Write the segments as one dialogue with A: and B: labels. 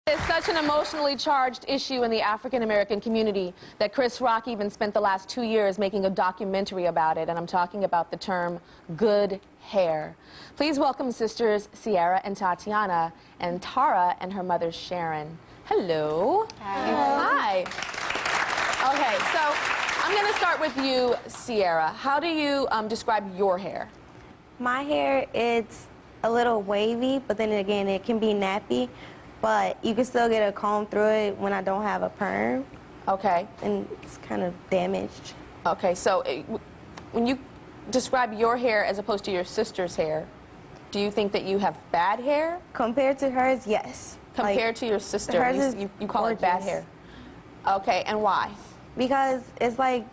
A: It's such an emotionally charged issue in the African-American community that Chris Rock even spent the last 2 years making a documentary about it, and I'm talking about the term good hair. Please welcome sisters Sierra and Tatiana, and Tara and her mother Sharon. Hello. Hi. Okay, so I'm going to start with you, Sierra. How do you describe your hair?
B: My hair, it's a little wavy, but then again, it can be nappy. But you can still get a comb through it when I don't have a perm.
A: Okay.
B: And it's kind of damaged.
A: Okay, so when you describe your hair as opposed to your sister's hair, do you think that you have bad hair?
B: Compared to hers, yes.
A: Compared to your sister,
B: hers
A: you call it bad hair. Okay, and why?
B: Because it's like,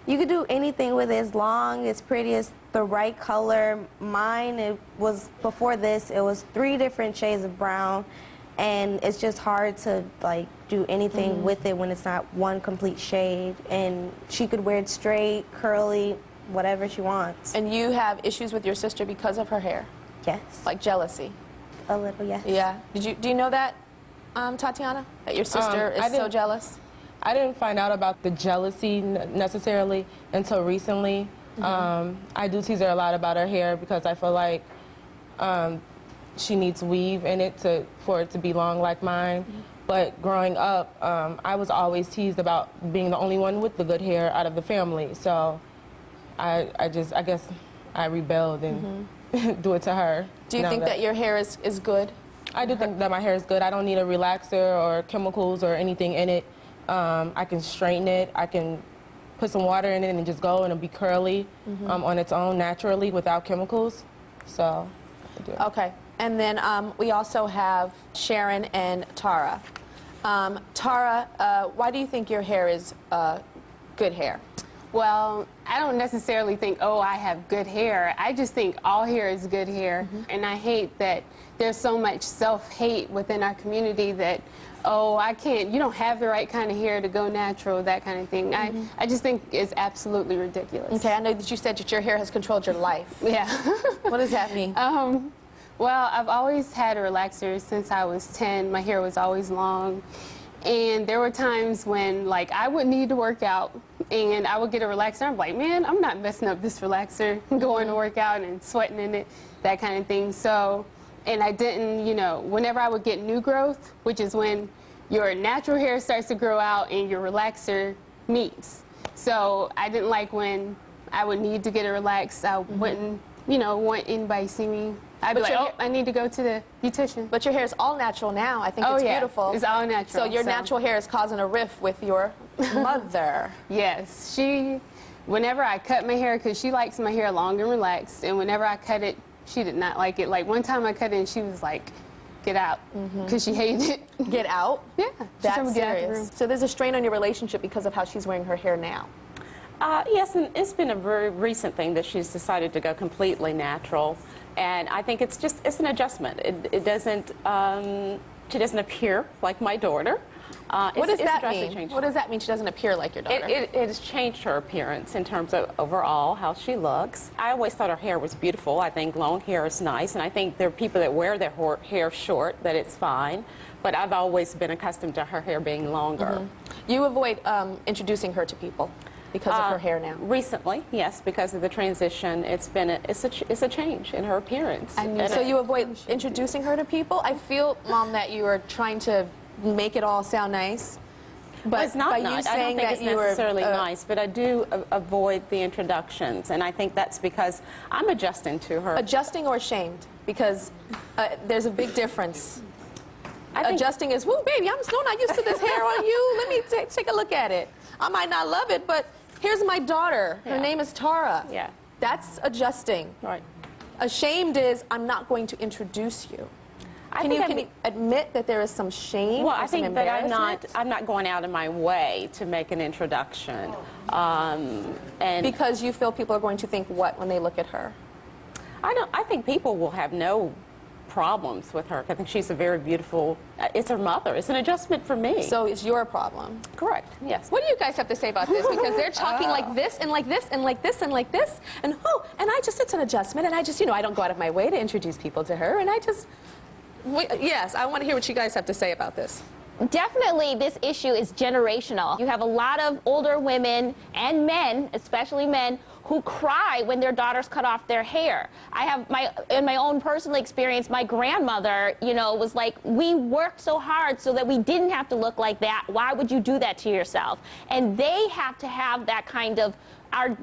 B: you could do anything with it as long, as pretty, as the right color. Mine, it was, before this, it was 3 different shades of brown. And it's just hard to like do anything with it when it's not one complete shade. And she could wear it straight, curly, whatever she wants.
A: And you have issues with your sister because of her hair?
B: Yes.
A: Like jealousy?
B: A little, yes.
A: Yeah. Do you know that, Tatiana? That your sister is so jealous?
C: I didn't find out about the jealousy necessarily until recently. I do tease her a lot about her hair because I feel like she needs weave in it for it to be long like mine. But growing up, I was always teased about being the only one with the good hair out of the family. So I guess I rebelled and do it to her.
A: Do you think that your hair is good?
C: I do think that my hair is good. I don't need a relaxer or chemicals or anything in it. I can straighten it. I can put some water in it and just go, and it'll be curly on its own naturally without chemicals. So I do.
A: Okay. And then we also have Sharon and Tara. Tara, why do you think your hair is good hair?
D: Well, I don't necessarily think, oh, I have good hair. I just think all hair is good hair. And I hate that there's so much self-hate within our community that, oh, I can't, you don't have the right kind of hair to go natural, that kind of thing. I just think it's absolutely ridiculous.
A: Okay, I know that you said that your hair has controlled your life.
D: Yeah.
A: What does that mean?
D: Well, I've always had a relaxer since I was 10. My hair was always long. And there were times when, like, I would need to work out, and I would get a relaxer. I'm like, man, I'm not messing up this relaxer, going to work out and sweating in it, that kind of thing. So, and I didn't, you know, whenever I would get new growth, which is when your natural hair starts to grow out and your relaxer meets. So I didn't like when I would need to get a relax. I wouldn't, you know, want anybody to see me. I'd be like, oh, I need to go to the beautician.
A: But your hair is all natural now. I think it's beautiful.
D: It's all natural.
A: So your natural hair is causing a rift with your mother.
D: Yes. Whenever I cut my hair, because she likes my hair long and relaxed, and whenever I cut it, she did not like it. Like one time I cut it and she was like, get out, because she hated it.
A: Get out?
D: Yeah.
A: That's serious. So there's a strain on your relationship because of how she's wearing her hair now.
E: Yes, and it's been a very recent thing that she's decided to go completely natural. And I think it's an adjustment. It doesn't, she doesn't appear like my daughter.
A: What does that mean? What does that mean she doesn't appear like your daughter?
E: It has changed her appearance in terms of overall how she looks. I always thought her hair was beautiful. I think long hair is nice, and I think there are people that wear their hair short, that it's fine. But I've always been accustomed to her hair being longer.
A: You avoid introducing her to people because of her hair now?
E: Recently, yes, because of the transition. It's a change in her appearance.
A: So you avoid introducing her to people? I feel, Mom, that you are trying to make it all sound nice. But
E: well, it's not nice. I don't think it's necessarily nice, but I do avoid the introductions, and I think that's because I'm adjusting to her.
A: Adjusting or ashamed? Because there's a big difference. Adjusting is, whoo, baby, I'm still not used to this hair on you. Let me take a look at it. I might not love it, but here's my daughter. Her name is Tara.
E: Yeah.
A: That's adjusting.
E: Right.
A: Ashamed is, I'm not going to introduce you. Can you admit that there is some shame?
E: Well, I think that I'm not going out of my way to make an introduction. And
A: because you feel people are going to think what when they look at her?
E: I think people will have no problems with her. I think she's a very beautiful, it's her mother. It's an adjustment for me.
A: So it's your problem?
E: Correct, yes.
A: What do you guys have to say about this? Because they're talking like this and like this and like this and like this. And it's an adjustment, and I just, I don't go out of my way to introduce people to her, and Yes, I want to hear what you guys have to say about this.
F: Definitely, this issue is generational. You have a lot of older women and men, especially men, who cry when their daughters cut off their hair. I have in my own personal experience, my grandmother, you know, was like, we worked so hard so that we didn't have to look like that. Why would you do that to yourself? And they have to have that kind of,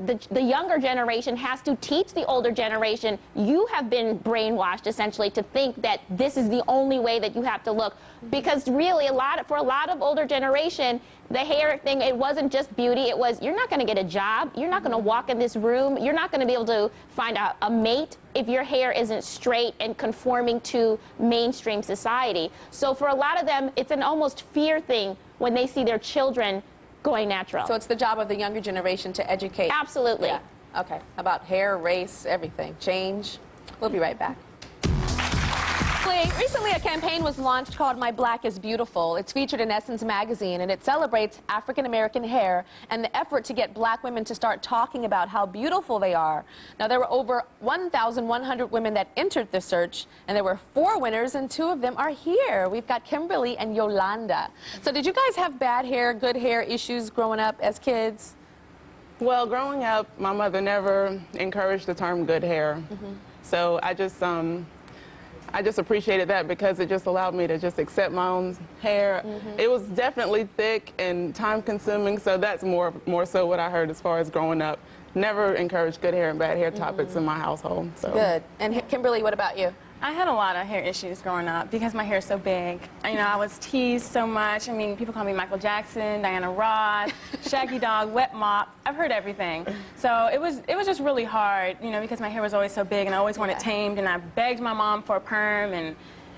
F: the younger generation has to teach the older generation, you have been brainwashed essentially to think that this is the only way that you have to look. Because really, for a lot of older generation, the hair thing, it wasn't just beauty, it was, you're not gonna get a job, you're not gonna walk in this room, you're not gonna be able to find a mate if your hair isn't straight and conforming to mainstream society. So for a lot of them, it's an almost fear thing when they see their children going natural.
A: So it's the job of the younger generation to educate.
F: Absolutely.
A: Yeah. Okay. About hair, race, everything. Change. We'll be right back. Recently, a campaign was launched called My Black is Beautiful. It's featured in Essence magazine, and it celebrates African-American hair and the effort to get black women to start talking about how beautiful they are. Now, there were over 1,100 women that entered the search, and there were 4 winners, and 2 of them are here. We've got Kimberly and Yolanda. So did you guys have bad hair, good hair issues growing up as kids?
C: Well, growing up, my mother never encouraged the term good hair. So I just appreciated that because it just allowed me to just accept my own hair. It was definitely thick and time-consuming, so that's more so what I heard as far as growing up. Never encouraged good hair and bad hair topics in my household. So.
A: Good. And Kimberly, what about you?
G: I had a lot of hair issues growing up because my hair is so big. You know, I was teased so much. I mean, people call me Michael Jackson, Diana Ross, Shaggy Dog, Wet Mop. I've heard everything. So it was just really hard, you know, because my hair was always so big and I always wanted tamed, and I begged my mom for a perm, and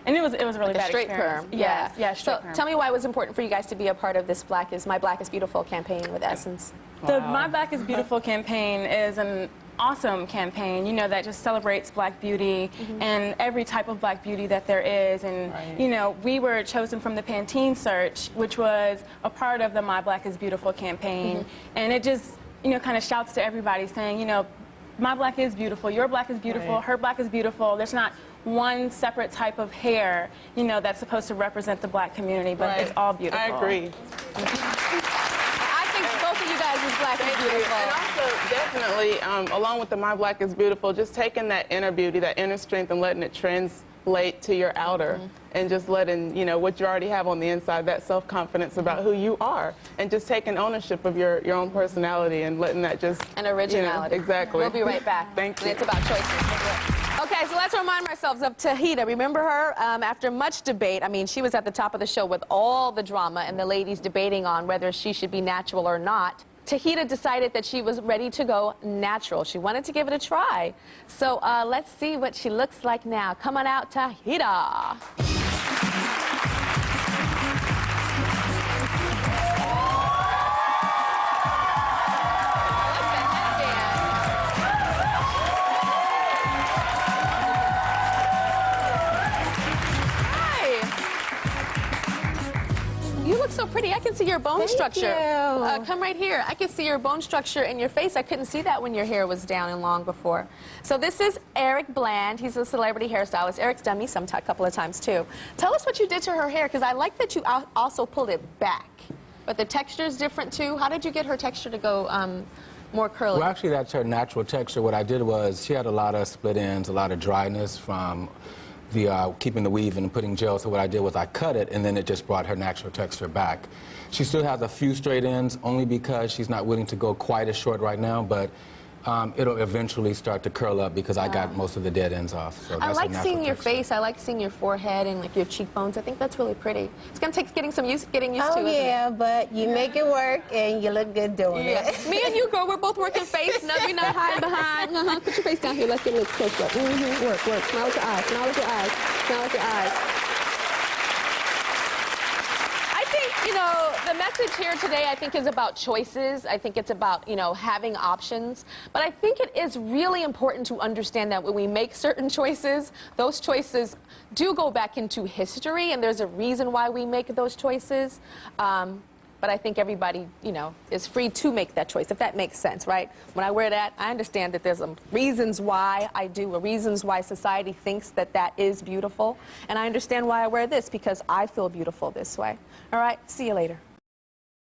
G: it was a really bad
A: straight
G: experience.
A: perm.
G: Yes, yeah, straight
A: So
G: perm.
A: tell me why it was important for you guys to be a part of this My Black is Beautiful campaign with Essence.
G: The My Black is Beautiful campaign is an awesome campaign, you know, that just celebrates black beauty and every type of black beauty that there is. And, you know, we were chosen from the Pantene search, which was a part of the My Black is Beautiful campaign. And it just, you know, kind of shouts to everybody saying, you know, my black is beautiful, your black is beautiful, her black is beautiful. There's not one separate type of hair, you know, that's supposed to represent the black community, but it's all beautiful.
C: I agree.
A: Both of you guys is black and beautiful.
C: And also, definitely, along with the My Black is Beautiful, just taking that inner beauty, that inner strength, and letting it translate to your outer, and just letting, you know, what you already have on the inside, that self-confidence about who you are, and just taking ownership of your own personality and letting that just...
A: And originality.
C: You know, exactly.
A: We'll be right back.
C: Thank you.
A: And it's about choices. Okay, so let's remind ourselves of Tahita. Remember her? After much debate, I mean, she was at the top of the show with all the drama and the ladies debating on whether she should be natural or not. Tahita decided that she was ready to go natural. She wanted to give it a try. So let's see what she looks like now. Come on out, Tahita. You look so pretty. I can see your bone structure. Come right here. I can see your bone structure in your face. I couldn't see that when your hair was down and long before. So this is Eric Bland. He's a celebrity hairstylist. Eric's done me a couple of times too. Tell us what you did to her hair, because I like that you also pulled it back. But the texture is different too. How did you get her texture to go more curly?
H: Well, actually, that's her natural texture. What I did was she had a lot of split ends, a lot of dryness from the keeping the weave and putting gel. So what I did was I cut it, and then it just brought her natural texture back. She still has a few straight ends, only because she's not willing to go quite as short right now, but it'll eventually start to curl up because I got most of the dead ends off. So
A: I
H: that's
A: like
H: her natural
A: seeing your
H: texture.
A: face. I like seeing your forehead and like your cheekbones. I think that's really pretty. It's gonna take getting used to, isn't it?
B: But you make it work and you look good doing it.
A: Me and you, girl, we're both working face. No, we're not hiding behind. Put your face down here. Let's get a little close up. Work. Smile with your eyes. Smile with your eyes. Smile with your eyes. I think, you know, the message here today, I think, is about choices. I think it's about, you know, having options. But I think it is really important to understand that when we make certain choices, those choices do go back into history, and there's a reason why we make those choices. but I think everybody, you know, is free to make that choice, if that makes sense, right? When I wear that, I understand that there's reasons why I do, or reasons why society thinks that that is beautiful, and I understand why I wear this, because I feel beautiful this way. All right, see you later.